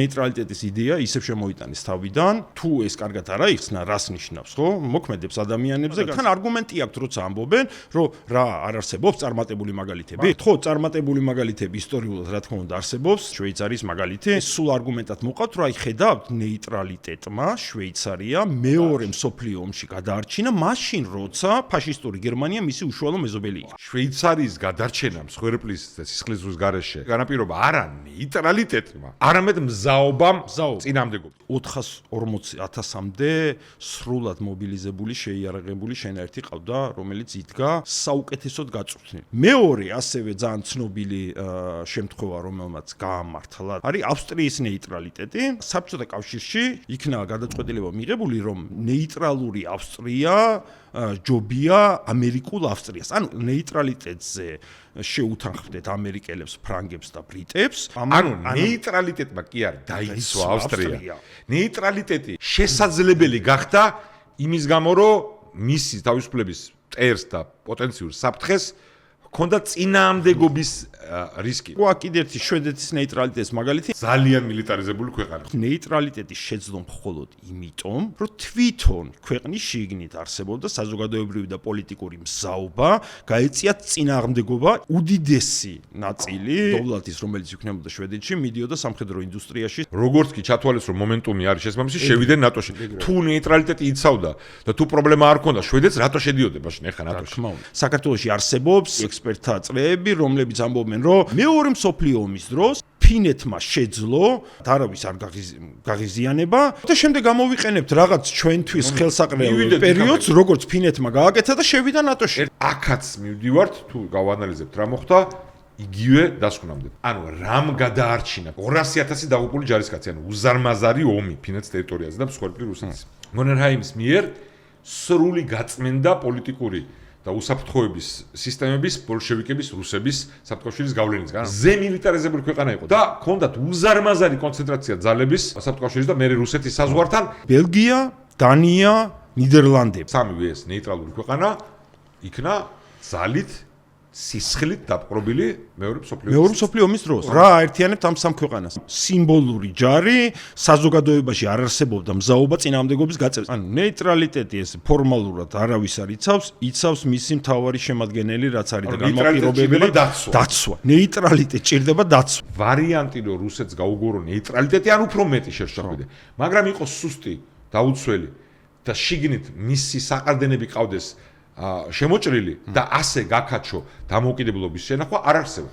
ნეიტრალიტეტის იდეა ისევ შემოიტანეს თავიდან, თუ ეს კარგად არ აიხსნა, რას ნიშნავს, ხო? მოქმედებს ადამიანებზე. თან არგუმენტი აქვს, როცა ამბობენ, რომ რა არ არსებობს წარმატებული მაგალითები. ხო, წარმატებული მაგალითები ისტორიულად რა თქმა უნდა არსებობს, შვეიცარიის მაგალითი. სულ არგუმენტად მოყავთ, რომ აი ხედავთ ნეიტრალიტეტმა შვეიცარია მეორე მსოფლიო ომში გადაარჩინა, მაშინ როცა ფაშისტური გერმანია მისი უშუალო მეზობელი იყო. შვეიცარიის გადარჩენა მსხვერპლის და სისხლისღვრის გარეშე განაპირობა არა ნეიტრალიტეტმა, არამედ მზაობამ წინამდებობა. 440,000-მდე სრულად მობილიზებული, შეიარაღებული შენაერთი ყავდა, რომელიც იდგა საუკეთესოდ გაწვრთნილი. მეორე ასევე ძალიან ცნობილი შემთხვევა, რომელმაც გაამართლა, არის ავსტრიის ნეიტრალიტეტი. საბჭოთა კავშირში იქნა გადაწყვეტილება მიღებული, რომ ნეიტრალური ავსტრია ჯობია ამერიკულ ავსტრიას. ანუ ნეიტრალიტეტზე შეუთანხმდეთ ამერიკელებს, ფრანგებს და ბრიტებს. ანუ ნეიტრალიტეტმა კი არ დაიცვა ავსტრია. ნეიტრალიტეტი შესაძლებელი გახდა იმის გამო, რომ მისი თავისუფლების მტერს და პოტენციურ საფრთხეს ჰქონდა წინააღმდეგობის რისკი. ხო, კიდე ერთი შვედეთის ნეიტრალიტეტის მაგალითი. ძალიან მილიტარიზებული ქვეყანა. ნეიტრალიტეტი შეძლო მხოლოდ იმიტომ, რომ თვითონ ქვეყნის შიგნით არსებობდა საზოგადოებრივი და პოლიტიკური მზაობა, გაეწია წინააღმდეგობა. უდიდესი ნაწილი დოვლათის, რომელიც იქნებოდა შვედეთში, მიდიოდა სამხედრო ინდუსტრიაში. როგორც კი ჩათვალეს, რომ მომენტუმი არის შესაბამისი, შევიდნენ ნატოში. თუ ნეიტრალიტეტი იცავდა და თუ პრობლემა არ ჰქონდა შვედეთს, რატო შედიოდა მაშინ ახლა ნატოში? საქართველოში არსებობს ექსპერტთა წრეები, რომლებიც ამბობენ, რომ მეორე მსოფლიო ომის დროს ფინეთმა შეძლო დარავის არ გაღიზიანება და შემდეგ გამოვიყენებთ რაღაც ჩვენთვის ხელსაყრელ პერიოდს, როგორც ფინეთმა გააკეთა და შევიდა ნატოში. აქაც მივდივართ, თუ გავანალიზებთ რა მოხდა, იგივე დასკვნამდე. ანუ რამ გადაარჩინა 200,000 დაღუპული ჯარისკაცი, ანუ უზარმაზარი ომი ფინეთის ტერიტორიაზე და მსხვერპლი რუსეთის. მონერჰაიმის მიერ სრული გაწმენდა პოლიტიკური და უსაფრთხოების სისტემების, ბოლშევიკების, რუსების საფრთხეების გავლენისგან. ზემილიტარიზებული ქვეყანა იყო და ჰქონდათ უზარმაზარი კონცენტრაცია ძალების საფრთხეების და მეორე რუსეთის საზღვართან. ბელგია, დანია, ნიდერლანდები. სამივე ეს ნეიტრალური ქვეყანა იქნა ძალით სისხლით დაპყრობილი მეორე მსოფლიო ომის დროს. რა აერთიანებთ ამ სამ ქვეყანას? სიმბოლური ჯარი, საზოგადოებაში არ არსებობდა მზაობა წინააღმდეგობის გაწევას. ანუ ნეიტრალიტეტი ეს ფორმალურად არავის არ იცავს მისი მთავარი შემადგენელი, რაც არის და განმაპირობებელი დაცვა. ნეიტრალიტეტი ჭირდება დაცვა. ვარიანტი რომ რუსეთს გაუგორო ნეიტრალიტეტი ან უფრო მეტი შეშოთებდა. მაგრამ იყო სუსტი, დაუცველი და შიგნით მისი საყრდენები ყავდეს შემოჭრილი და ასე გაკაჩო დამოუკიდებლობის შენახვა არ არსებობს.